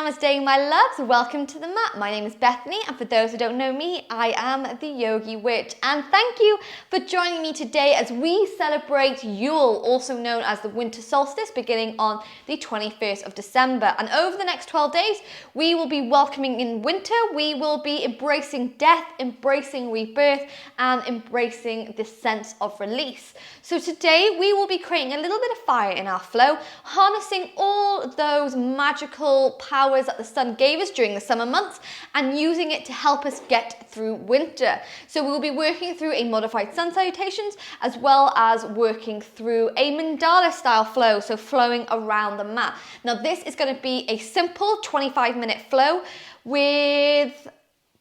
Namaste, my loves. Welcome to the mat. My name is Bethany, and for those who don't know me, I am the Yogi Witch. And thank you for joining me today as we celebrate Yule, also known as the Winter Solstice, beginning on the 21st of December. And over the next 12 days, we will be welcoming in winter. We will be embracing death, embracing rebirth, and embracing this sense of release. So today, we will be creating a little bit of fire in our flow, harnessing all those magical powers that the sun gave us during the summer months and using it to help us get through winter. So we will be working through a modified Sun Salutations as well as working through a mandala style flow, so flowing around the mat. Now this is going to be a simple 25-minute flow with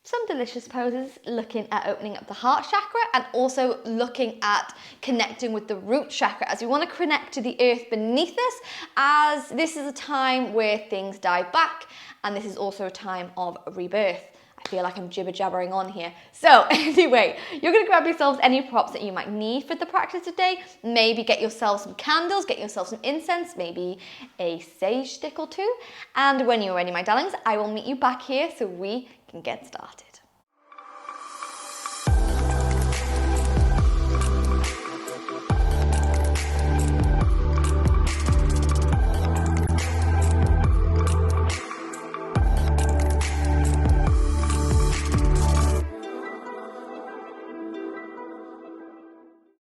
some delicious poses, looking at opening up the heart chakra and also looking at connecting with the root chakra, as we want to connect to the earth beneath us, as this is a time where things die back and this is also a time of rebirth. I feel like I'm jibber jabbering on here. So anyway, you're going to grab yourselves any props that you might need for the practice today. Maybe get yourself some candles, get yourself some incense, maybe a sage stick or two. And when you're ready, my darlings, I will meet you back here so we can get started.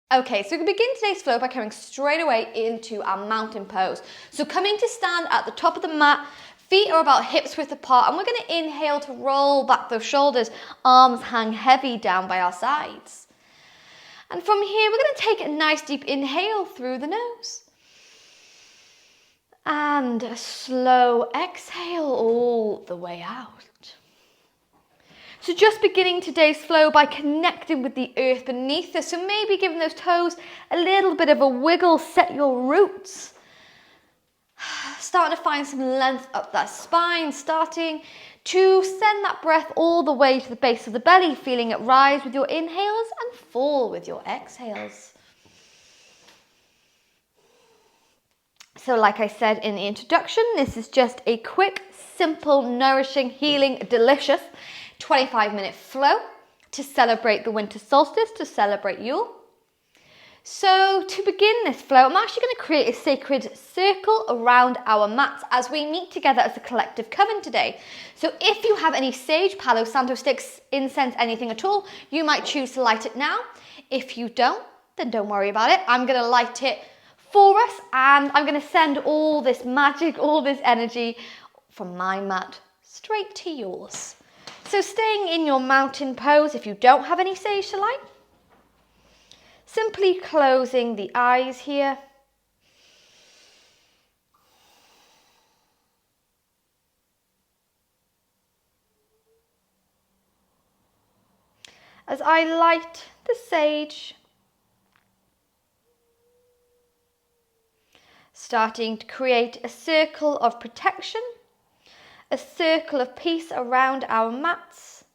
Okay, so we can begin today's flow by coming straight away into our mountain pose. So coming to stand at the top of the mat, feet are about hips width apart, and we're going to inhale to roll back those shoulders, arms hang heavy down by our sides. And from here, we're going to take a nice deep inhale through the nose. And a slow exhale all the way out. So just beginning today's flow by connecting with the earth beneath us. So maybe giving those toes a little bit of a wiggle, set your roots. Starting to find some length up that spine, starting to send that breath all the way to the base of the belly, feeling it rise with your inhales and fall with your exhales. So like I said in the introduction, this is just a quick, simple, nourishing, healing, delicious 25-minute flow to celebrate the winter solstice, to celebrate Yule. So to begin this flow, I'm actually going to create a sacred circle around our mats as we meet together as a collective coven today. So if you have any sage, palo santo sticks, incense, anything at all, you might choose to light it now. If you don't, then don't worry about it. I'm going to light it for us, and I'm going to send all this magic, all this energy from my mat straight to yours. So staying in your mountain pose, if you don't have any sage to light, simply closing the eyes here. As I light the sage, starting to create a circle of protection, a circle of peace around our mats,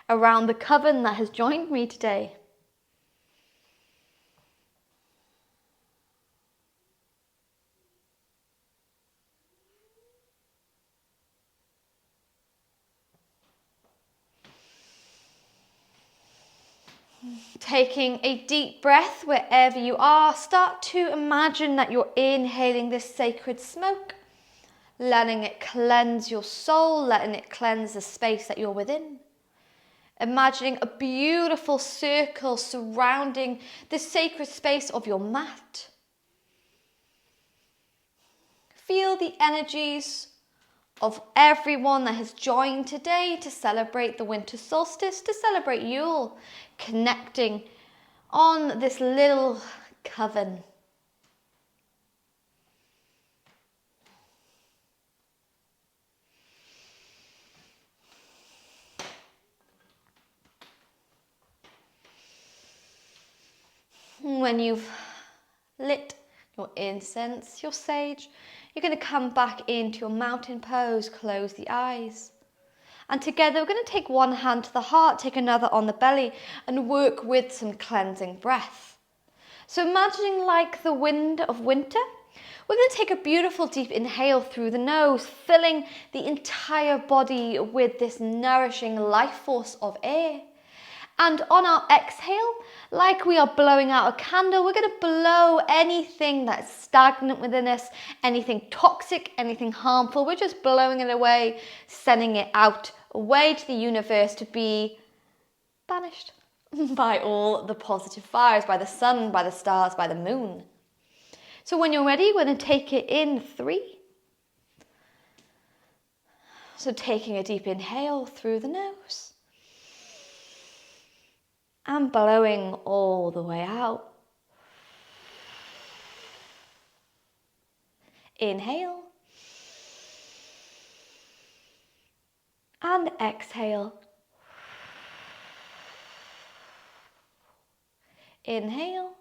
around the coven that has joined me today. Taking a deep breath wherever you are, start to imagine that you're inhaling this sacred smoke, letting it cleanse your soul, letting it cleanse the space that you're within. Imagining a beautiful circle surrounding the sacred space of your mat. Feel the energies of everyone that has joined today to celebrate the winter solstice, to celebrate Yule, connecting on this little coven. When you've lit your incense, your sage, you're going to come back into your mountain pose, close the eyes. And together we're going to take one hand to the heart, take another on the belly, and work with some cleansing breath. So imagining like the wind of winter, We're going to take a beautiful deep inhale through the nose, filling the entire body with this nourishing life force of air. And on our exhale, like we are blowing out a candle, we're going to blow anything that's stagnant within us, anything toxic, anything harmful. We're just blowing it away, sending it out, away to the universe to be banished by all the positive fires, by the sun, by the stars, by the moon. So when you're ready, we're going to take it in 3. So taking a deep inhale through the nose. And blowing all the way out. Inhale. And exhale. Inhale.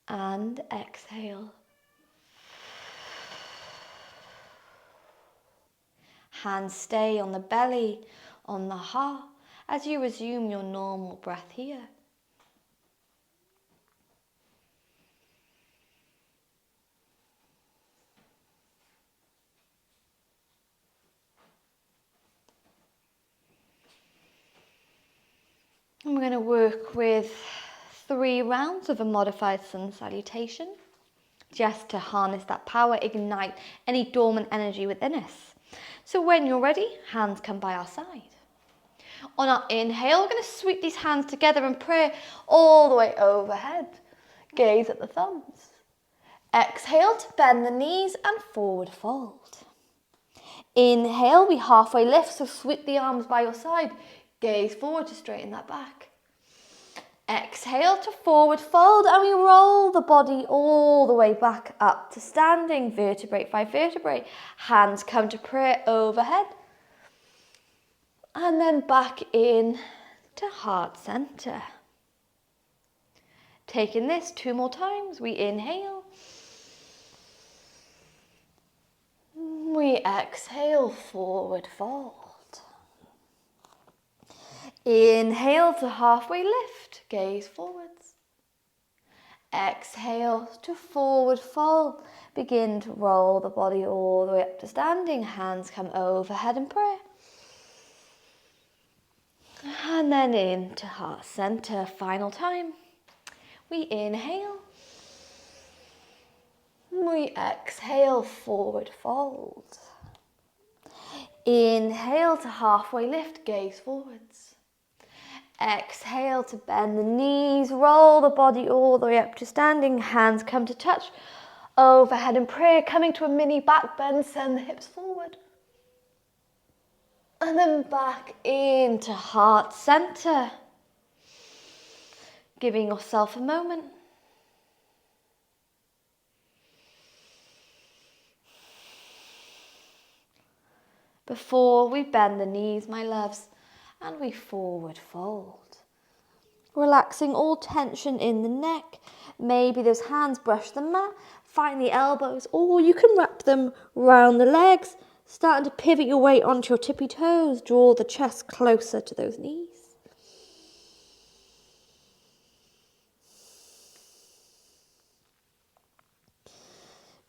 And exhale. Hands stay on the belly, on the heart, as you resume your normal breath here. And we're going to work with 3 rounds of a modified Sun Salutation, just to harness that power, ignite any dormant energy within us. So when you're ready, hands come by our side. On our inhale, we're going to sweep these hands together and pray all the way overhead. Gaze at the thumbs. Exhale to bend the knees and forward fold. Inhale, we halfway lift, so sweep the arms by your side. Gaze forward to straighten that back. Exhale to forward fold, and we roll the body all the way back up to standing, vertebrae by vertebrae. Hands come to prayer overhead. And then back in to heart center. Taking this 2 more times. We inhale. We exhale, forward fold. Inhale to halfway lift, gaze forwards. Exhale to forward fold. Begin to roll the body all the way up to standing. Hands come overhead in prayer. And then into heart center, final time. We inhale. We exhale, forward fold. Inhale to halfway lift, gaze forwards. Exhale to bend the knees, roll the body all the way up to standing. Hands come to touch overhead in prayer, coming to a mini back bend, send the hips forward. And then back into heart center. Giving yourself a moment. Before we bend the knees, my loves, and we forward fold. Relaxing all tension in the neck. Maybe those hands brush the mat, find the elbows, or you can wrap them round the legs. Starting to pivot your weight onto your tippy toes. Draw the chest closer to those knees.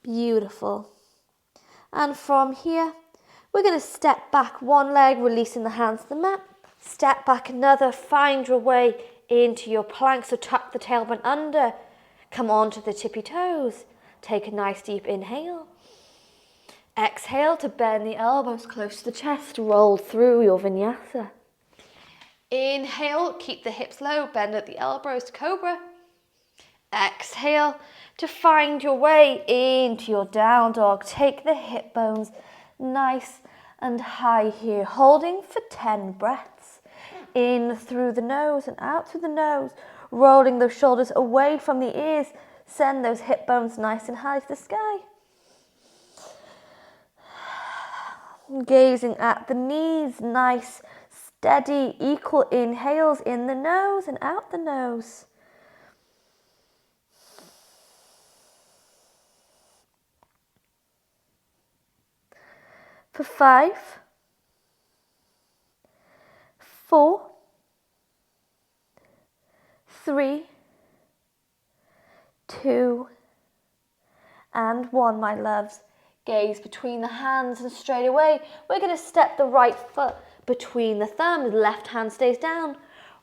Beautiful. And from here, we're going to step back 1 leg, releasing the hands to the mat. Step back another, find your way into your plank. So tuck the tailbone under, come onto the tippy toes. Take a nice deep inhale. Exhale to bend the elbows close to the chest, roll through your vinyasa. Inhale, keep the hips low, bend at the elbows to cobra. Exhale to find your way into your down dog. Take the hip bones nice and high here, holding for 10 breaths. In through the nose and out through the nose, rolling those shoulders away from the ears. Send those hip bones nice and high to the sky. Gazing at the knees, nice, steady, equal inhales in the nose and out the nose. For 5, 4, 3, 2, and 1, my loves. Gaze between the hands, and straight away, we're going to step the right foot between the thumbs. Left hand stays down.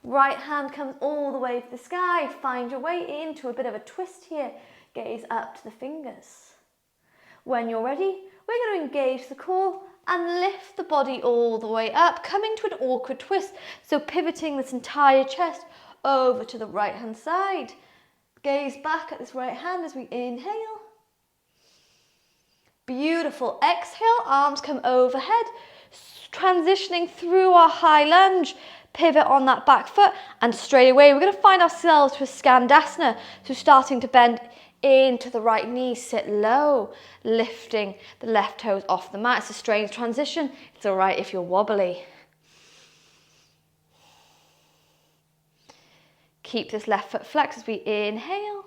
Right hand comes all the way to the sky. Find your way into a bit of a twist here. Gaze up to the fingers. When you're ready, we're going to engage the core and lift the body all the way up, coming to an awkward twist. So pivoting this entire chest over to the right hand side. Gaze back at this right hand as we inhale. Beautiful. Exhale, arms come overhead, transitioning through our high lunge. Pivot on that back foot, and straight away we're going to find ourselves to a Skandasana. So starting to bend into the right knee, sit low, lifting the left toes off the mat. It's a strange transition. It's all right if you're wobbly. Keep this left foot flexed as we inhale.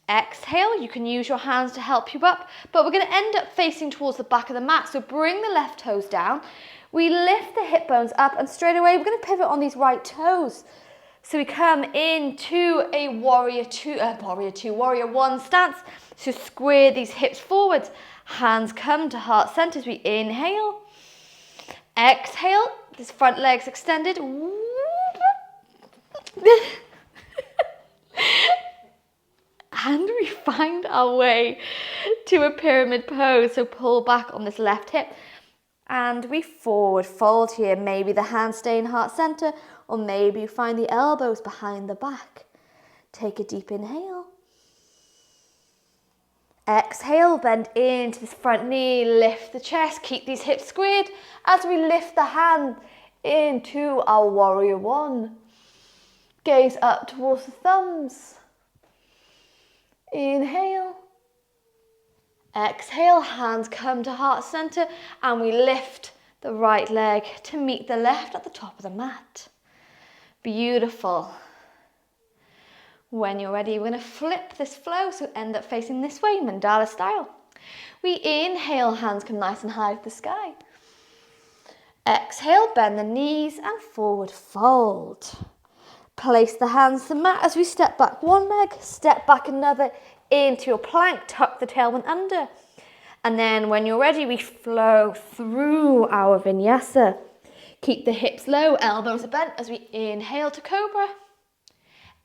Exhale, you can use your hands to help you up, but we're going to end up facing towards the back of the mat. So bring the left toes down. We lift the hip bones up, and straight away we're going to pivot on these right toes. So we come into a warrior one stance. So square these hips forwards. Hands come to heart center as we inhale. Exhale, this front leg's extended. And we find our way to a pyramid pose. So pull back on this left hip. And we forward fold here. Maybe the hands stay in heart center, or maybe you find the elbows behind the back. Take a deep inhale. Exhale, bend into this front knee, lift the chest, keep these hips squared as we lift the hand into our warrior one. Gaze up towards the thumbs. Inhale. Exhale, hands come to heart center, and we lift the right leg to meet the left at the top of the mat. Beautiful. When you're ready, we're going to flip this flow, so end up facing this way, mandala style. We inhale, hands come nice and high to the sky. Exhale, bend the knees and forward fold. Place the hands to the mat as we step back one leg, step back another into your plank, tuck the tailbone under. And then when you're ready, we flow through our vinyasa. Keep the hips low, elbows are bent as we inhale to cobra.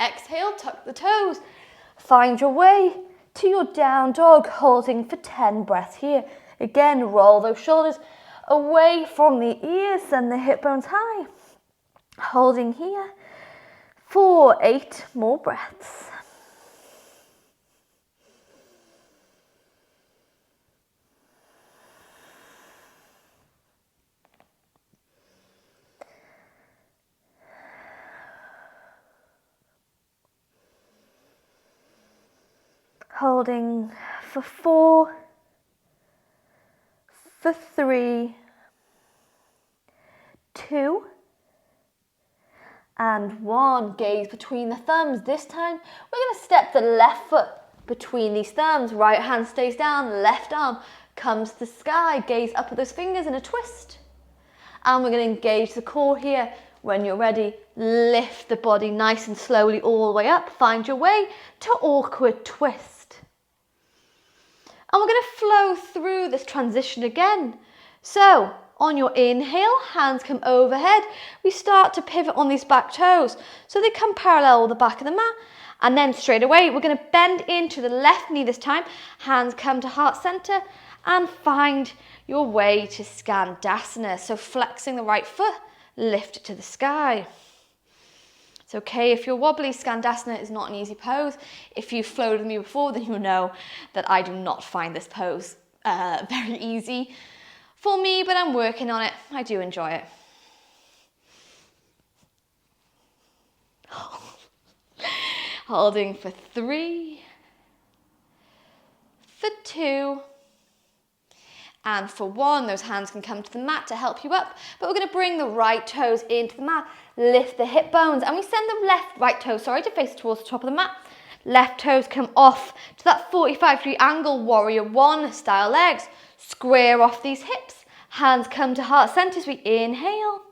Exhale, tuck the toes. Find your way to your down dog, holding for 10 breaths here. Again, roll those shoulders away from the ears, send the hip bones high. Holding here for 8 more breaths. Holding for 4, for 3, 2, and 1. Gaze between the thumbs. This time, we're going to step the left foot between these thumbs. Right hand stays down, left arm comes to the sky. Gaze up at those fingers in a twist. And we're going to engage the core here. When you're ready, lift the body nice and slowly all the way up. Find your way to awkward twist. And we're going to flow through this transition again. So, on your inhale, hands come overhead. We start to pivot on these back toes. So they come parallel with the back of the mat. And then straight away, we're going to bend into the left knee this time. Hands come to heart center and find your way to Skandasana. So flexing the right foot, lift it to the sky. It's okay if you're wobbly. Skandasana is not an easy pose. If you've flowed with me before, then you'll know that I do not find this pose very easy for me, but I'm working on it. I do enjoy it. Holding for 3, for 2, and for 1. Those hands can come to the mat to help you up, but we're going to bring the right toes into the mat, lift the hip bones, and we send the right toes to face towards the top of the mat. Left toes come off to that 45-degree angle, warrior one style legs. Square off these hips, hands come to heart center as we inhale.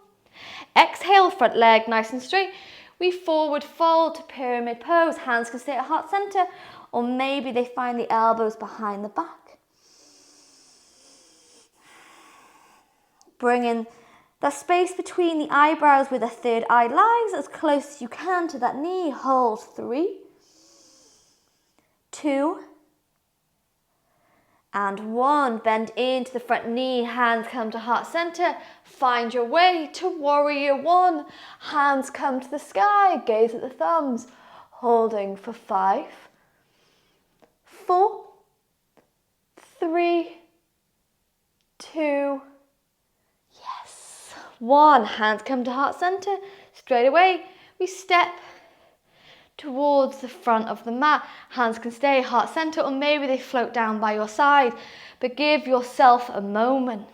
Exhale, front leg nice and straight. We forward fold to pyramid pose. Hands can stay at heart center, or maybe they find the elbows behind the back. Bring in the space between the eyebrows where the third eye lies as close as you can to that knee. Hold 3, 2, and 1. Bend into the front knee, hands come to heart center. Find your way to warrior 1. Hands come to the sky, gaze at the thumbs. Holding for 5, 4, 3, 2, yes, 1. Hands come to heart center. Straight away, we step towards the front of the mat. Hands can stay heart center, or maybe they float down by your side, but give yourself a moment.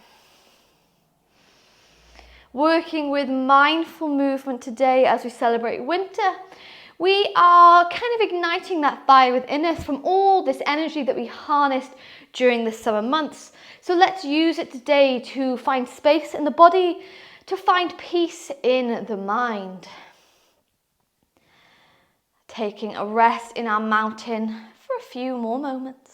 Working with mindful movement today as we celebrate winter, we are kind of igniting that fire within us from all this energy that we harnessed during the summer months. So let's use it today to find space in the body, to find peace in the mind. Taking a rest in our mountain for a few more moments.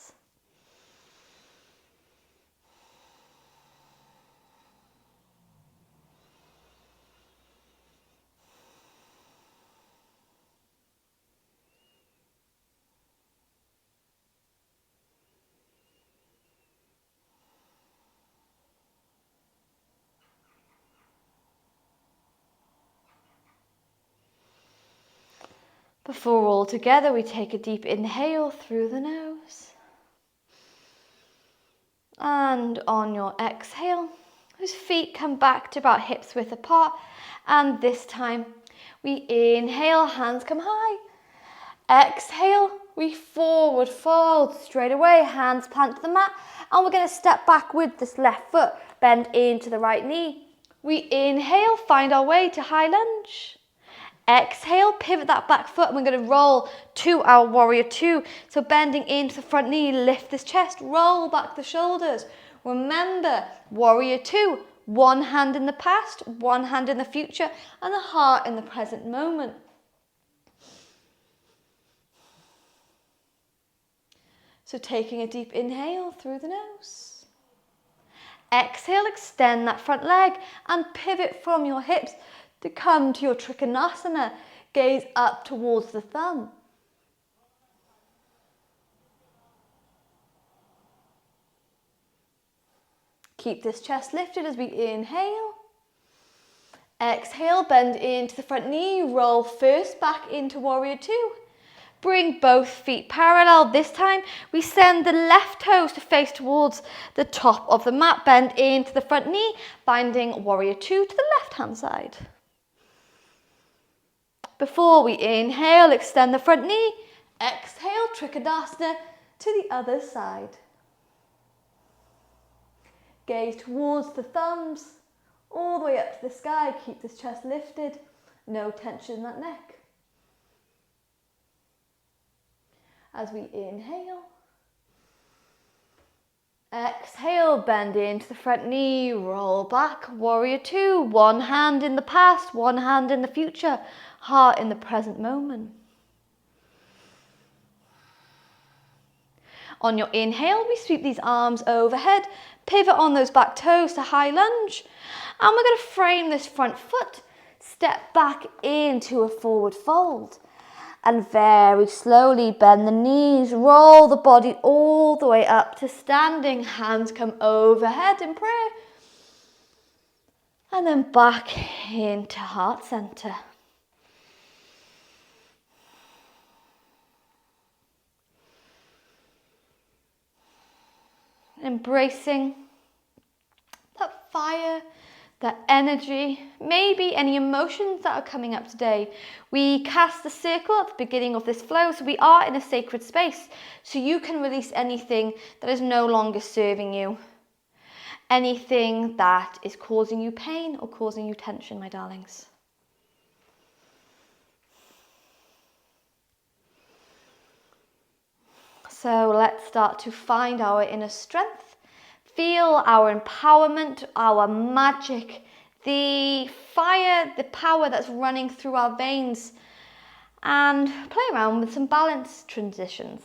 Before all together, we take a deep inhale through the nose. And on your exhale, those feet come back to about hips width apart. And this time, we inhale, hands come high. Exhale, we forward fold straight away, hands plant to the mat. And we're going to step back with this left foot, bend into the right knee. We inhale, find our way to high lunge. Exhale, pivot that back foot, and we're going to roll to our warrior 2. So bending into the front knee, lift this chest, roll back the shoulders. Remember, warrior 2, one hand in the past, one hand in the future, and the heart in the present moment. So taking a deep inhale through the nose. Exhale, extend that front leg and pivot from your hips to come to your Trikonasana, gaze up towards the thumb. Keep this chest lifted as we inhale. Exhale, bend into the front knee, roll first back into warrior 2. Bring both feet parallel. This time, we send the left toes to face towards the top of the mat. Bend into the front knee, binding warrior 2 to the left-hand side. Before we inhale, extend the front knee. Exhale, Trikonasana to the other side. Gaze towards the thumbs, all the way up to the sky. Keep this chest lifted. No tension in that neck. As we inhale. Exhale, bend into the front knee, roll back, warrior 2. One hand in the past, one hand in the future, heart in the present moment. On your inhale, we sweep these arms overhead, pivot on those back toes to high lunge, and we're going to frame this front foot, step back into a forward fold. And very slowly bend the knees, roll the body all the way up to standing. Hands come overhead in prayer. And then back into heart center. Embracing that fire, that energy, maybe any emotions that are coming up today. We cast the circle at the beginning of this flow, so we are in a sacred space, so you can release anything that is no longer serving you. Anything that is causing you pain or causing you tension, my darlings. So let's start to find our inner strength. Feel our empowerment, our magic, the fire, the power that's running through our veins, and play around with some balance transitions.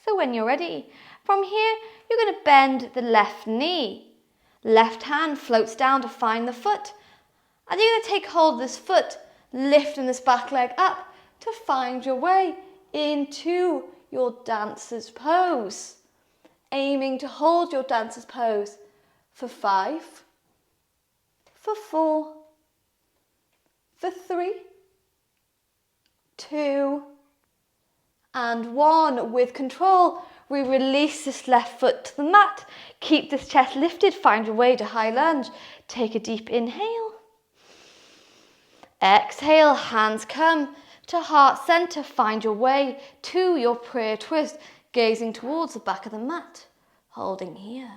So when you're ready, from here, you're going to bend the left knee. Left hand floats down to find the foot. And you're going to take hold of this foot, lifting this back leg up to find your way into your dancer's pose. Aiming to hold your dancer's pose for 5, for 4, for 3, 2, and 1. With control, we release this left foot to the mat. Keep this chest lifted. Find your way to high lunge. Take a deep inhale. Exhale, hands come to heart center. Find your way to your prayer twist, gazing towards the back of the mat, holding here.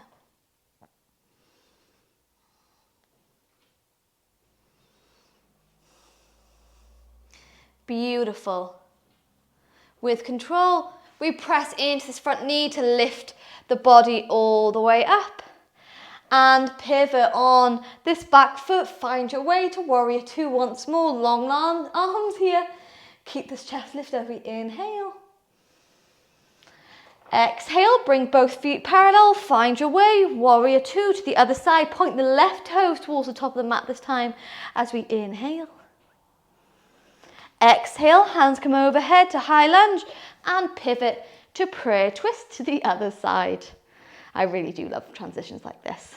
Beautiful. With control, we press into this front knee to lift the body all the way up. And pivot on this back foot. Find your way to warrior 2 once more. Long arms here. Keep this chest lifted every inhale. Exhale, bring both feet parallel. Find your way, warrior 2 to the other side. Point the left toes towards the top of the mat this time as we inhale. Exhale, hands come overhead to high lunge and pivot to prayer twist to the other side. I really do love transitions like this.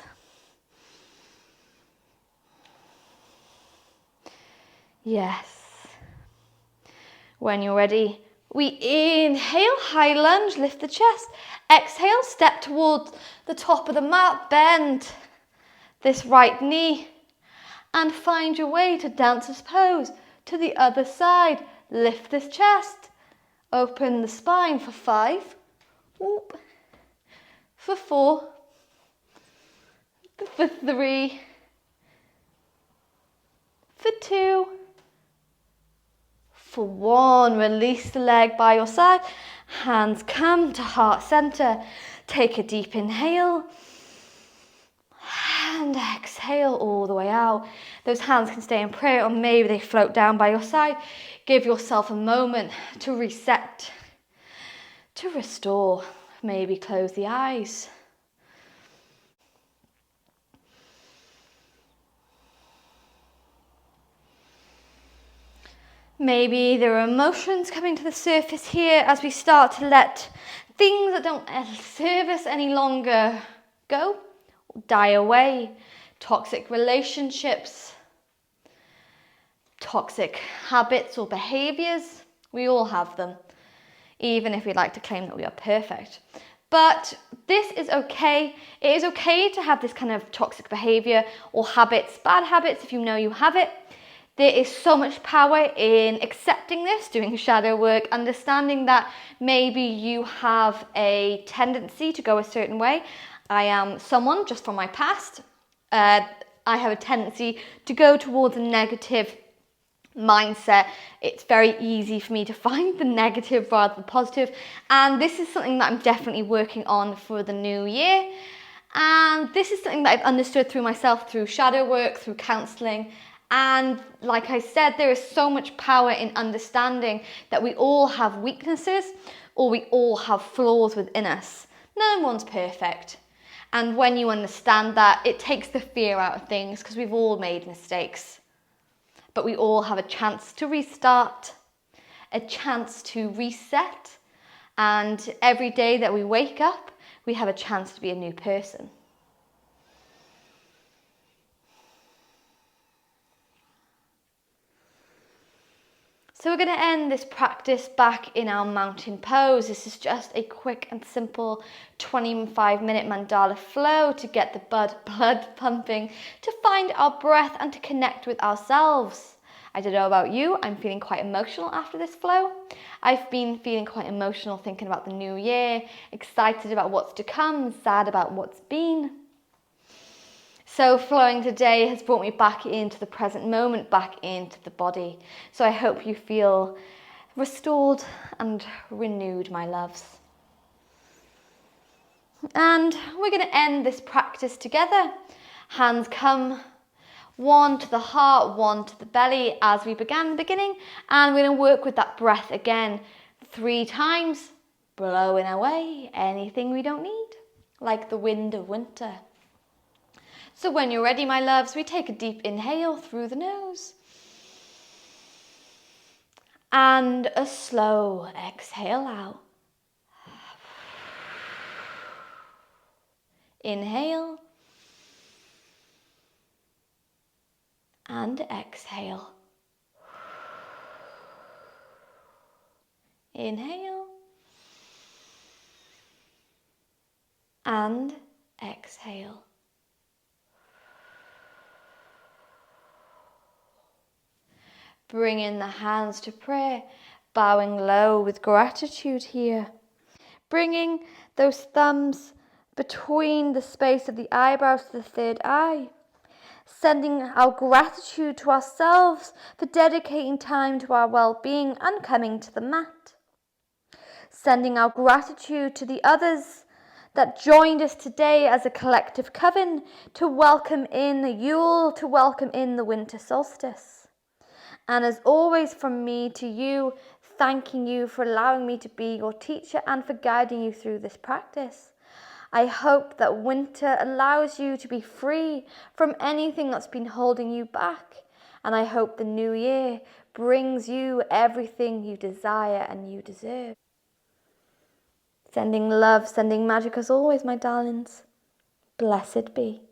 Yes. When you're ready, we inhale, high lunge, lift the chest. Exhale, step towards the top of the mat, bend this right knee and find your way to dancer's pose to the other side. Lift this chest, open the spine for 5, whoop, for 4, for 3, for 2, for 1. Release the leg by your side. Hands come to heart center. Take a deep inhale. And exhale all the way out. Those hands can stay in prayer or maybe they float down by your side. Give yourself a moment to reset, to restore. Maybe close the eyes. Maybe there are emotions coming to the surface here as we start to let things that don't serve us any longer go or die away. Toxic relationships, toxic habits or behaviors. We all have them, even if we like to claim that we are perfect. But this is okay. It is okay to have this kind of toxic behavior or habits, bad habits if you know you have it. There is so much power in accepting this, doing shadow work, understanding that maybe you have a tendency to go a certain way. I am someone, just from my past, I have a tendency to go towards a negative mindset. It's very easy for me to find the negative rather than positive. And this is something that I'm definitely working on for the new year. And this is something that I've understood through myself, through shadow work, through counselling. And like I said, there is so much power in understanding that we all have weaknesses or we all have flaws within us. No one's perfect. And when you understand that, it takes the fear out of things because we've all made mistakes. But we all have a chance to restart, a chance to reset. And every day that we wake up, we have a chance to be a new person. So we're going to end this practice back in our mountain pose. This is just a quick and simple 25-minute mandala flow to get the blood pumping, to find our breath and to connect with ourselves. I don't know about you, I'm feeling quite emotional after this flow. I've been feeling quite emotional thinking about the new year, excited about what's to come, sad about what's been. So flowing today has brought me back into the present moment, back into the body. So I hope you feel restored and renewed, my loves. And we're going to end this practice together. Hands come, one to the heart, one to the belly as we began in the beginning. And we're going to work with that breath again 3 times. blowing away anything we don't need, like the wind of winter. So when you're ready, my loves, we take a deep inhale through the nose and a slow exhale out. Inhale and exhale. Inhale and exhale. Bring in the hands to prayer, bowing low with gratitude here. Bringing those thumbs between the space of the eyebrows to the third eye. Sending our gratitude to ourselves for dedicating time to our well-being and coming to the mat. Sending our gratitude to the others that joined us today as a collective coven to welcome in the Yule, to welcome in the Winter Solstice. And as always from me to you, thanking you for allowing me to be your teacher and for guiding you through this practice. I hope that winter allows you to be free from anything that's been holding you back. And I hope the new year brings you everything you desire and you deserve. Sending love, sending magic as always, my darlings. Blessed be.